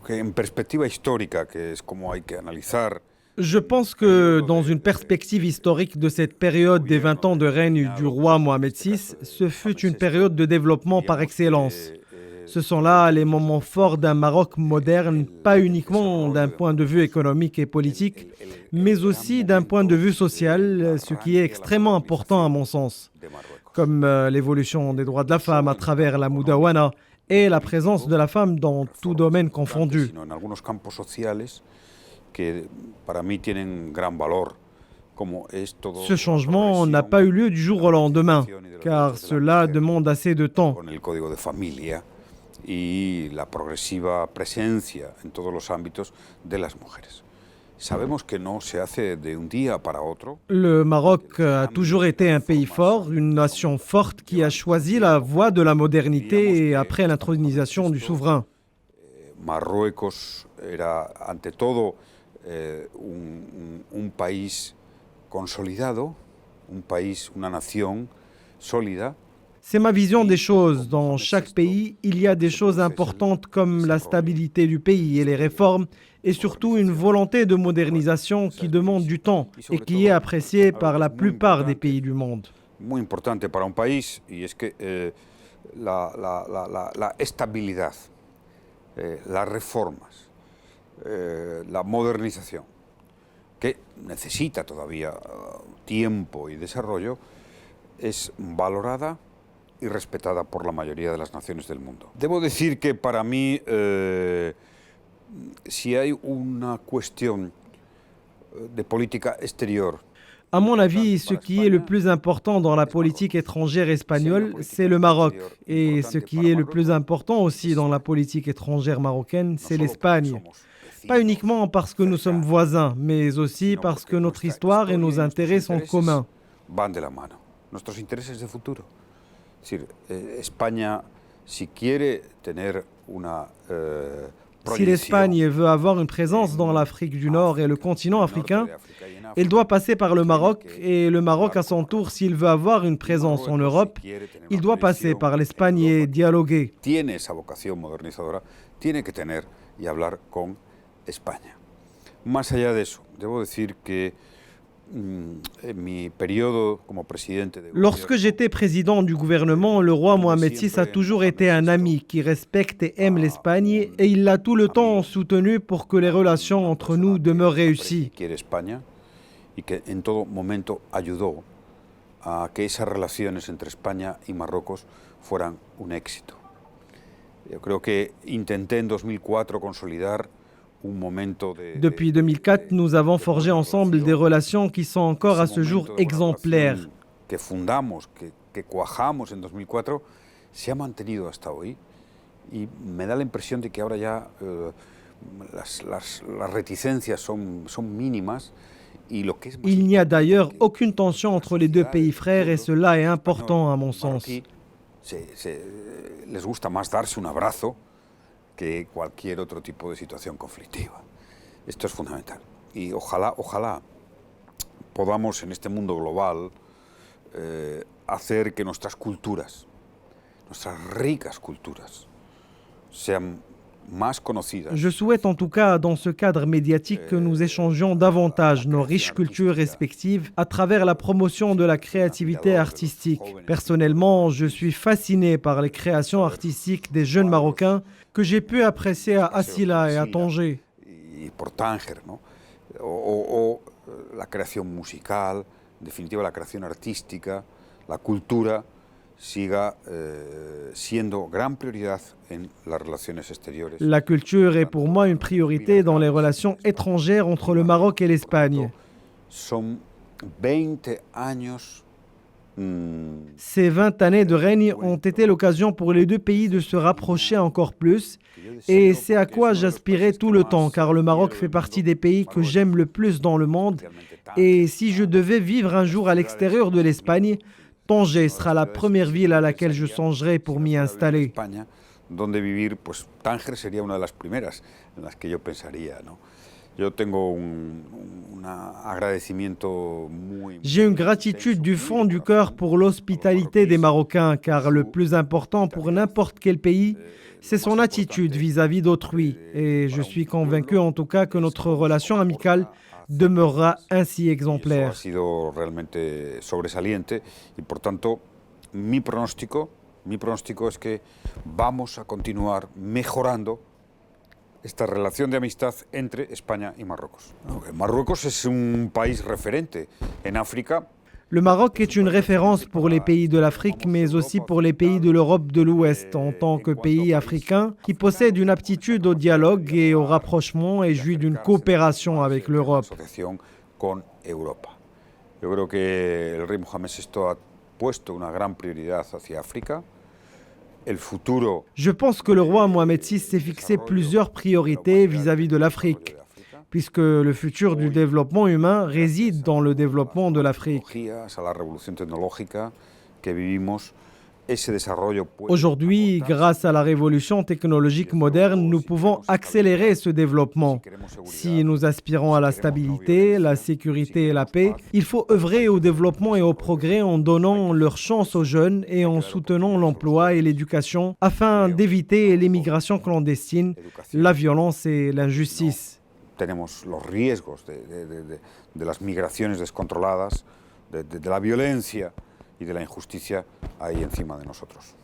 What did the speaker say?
que en perspectiva histórica, que es como hay que analizar. Je pense que dans une perspective historique de cette période des 20 ans de règne du roi Mohamed VI, ce fut une période de développement par excellence. Ce sont là les moments forts d'un Maroc moderne, pas uniquement d'un point de vue économique et politique, mais aussi d'un point de vue social, ce qui est extrêmement important à mon sens, comme l'évolution des droits de la femme à travers la Moudawana et la présence de la femme dans tout domaine confondu. Ce changement n'a pas eu lieu du jour au lendemain, car cela demande assez de temps. Y la progresiva presencia en todos los ámbitos de las mujeres. Sabemos que no se hace de un día para otro. Le Maroc a toujours été un pays fort, une nation forte qui a choisi la voie de la modernité après l'intronisation du souverain. Marruecos era ante todo un país consolidado, un país, una nación sólida. C'est ma vision des choses. Dans chaque pays, il y a des choses importantes comme la stabilité du pays et les réformes, et surtout une volonté de modernisation qui demande du temps et qui est appréciée par la plupart des pays du monde. Muy importante para un país, y es que la estabilidad, las reformas, la modernización, que necesita todavía tiempo y desarrollo, es valorada y respetada por la mayoría de las naciones del mundo. Debo decir que para mí, si hay una cuestión de política exterior. À mon avis, ce qui est le plus important dans la politique étrangère espagnole, c'est le Maroc. Et ce qui est le plus important aussi dans la politique étrangère marocaine, c'est l'Espagne. Pas uniquement parce que nous sommes voisins, mais aussi parce que notre histoire et nos intérêts sont communs. Van de la mano. Nuestros intereses de futuro. Es decir, España, si quiere tener una Si l'Espagne veut avoir une présence dans l'Afrique du Nord et le continent africain, elle doit passer par le Maroc, et le Maroc à son tour, s'il veut avoir une présence en Europe, il doit passer par l'Espagne et dialoguer. Tiene esa vocación modernizadora, tiene que tener y hablar con España. Más allá de eso, debo decir que Lorsque j'étais président du gouvernement, le roi Mohamed VI a toujours été un ami qui respecte et aime l'Espagne et il l'a tout le temps soutenu pour que les relations entre nous demeurent réussies. Y que en todo momento ayudó a que esas relaciones entre España y Marruecos fueran un éxito. Yo creo que intenté en 2004 consolidar. Depuis 2004, nous avons forgé ensemble des relations qui sont encore à ce jour exemplaires. Que fundamos, que cuajamos en 2004, se ha mantenido hasta hoy y me da la impresión de que ahora ya las reticencias son mínimas. Il n'y a d'ailleurs aucune tension entre les deux pays frères et cela est important à mon sens. Les gusta más darse un abrazo que cualquier otro tipo de situación conflictiva. Esto es fundamental. Y ojalá podamos en este mundo global hacer que nuestras culturas, nuestras ricas culturas, sean más conocidas. Je souhaite en tout cas, dans ce cadre médiatique, que nous échangions davantage nos riches cultures respectives à travers la promotion de la créativité artistique. Personnellement, je suis fasciné par les créations artistiques des jeunes Marocains que j'ai pu apprécier à Asila et à Tanger. Y por Tánger, ¿no? O la creación musical, en definitiva la creación artística, la cultura siga siendo gran prioridad en las relaciones exteriores. La culture est pour moi une priorité dans les relations étrangères entre le Maroc et l'Espagne. Son 20 años. Ces 20 années de règne ont été l'occasion pour les deux pays de se rapprocher encore plus et c'est à quoi j'aspirais tout le temps car le Maroc fait partie des pays que j'aime le plus dans le monde et si je devais vivre un jour à l'extérieur de l'Espagne, Tanger sera la première ville à laquelle je songerai pour m'y installer. Donde vivir, pues Tánger sería una de las primeras en las que yo pensaría, ¿no? Yo tengo un agradecimiento muy... J'ai une gratitude du fond du cœur pour l'hospitalité des Marocains, car le plus important pour n'importe quel pays, c'est son attitude vis-à-vis d'autrui. Et je suis convaincu en tout cas que notre relation amicale demeurera ainsi exemplaire. Ha sido realmente sobresaliente y por tanto mi pronóstico es que vamos a continuar mejorando esta relación de amistad entre España y Marruecos. Marruecos es un país referente en África. Le Maroc est une référence pour les pays de l'Afrique, mais aussi pour les pays de l'Europe de l'Ouest, en tant que pays africain qui possède une aptitude au dialogue et au rapprochement et jouit d'une coopération avec l'Europe. Con Europa. Yo creo que el rey Mohamed VI ha puesto una gran prioridad hacia África. Je pense que le roi Mohamed VI s'est fixé plusieurs priorités vis-à-vis de l'Afrique, puisque le futur du développement humain réside dans le développement de l'Afrique. Aujourd'hui, grâce à la révolution technologique moderne, nous pouvons accélérer ce développement. Si nous aspirons à la stabilité, la sécurité et la paix, il faut œuvrer au développement et au progrès en donnant leur chance aux jeunes et en soutenant l'emploi et l'éducation afin d'éviter l'émigration clandestine, la violence et l'injustice. Tenemos los riesgos de las migraciones descontroladas, de la violencia y de la injusticia ahí encima de nosotros.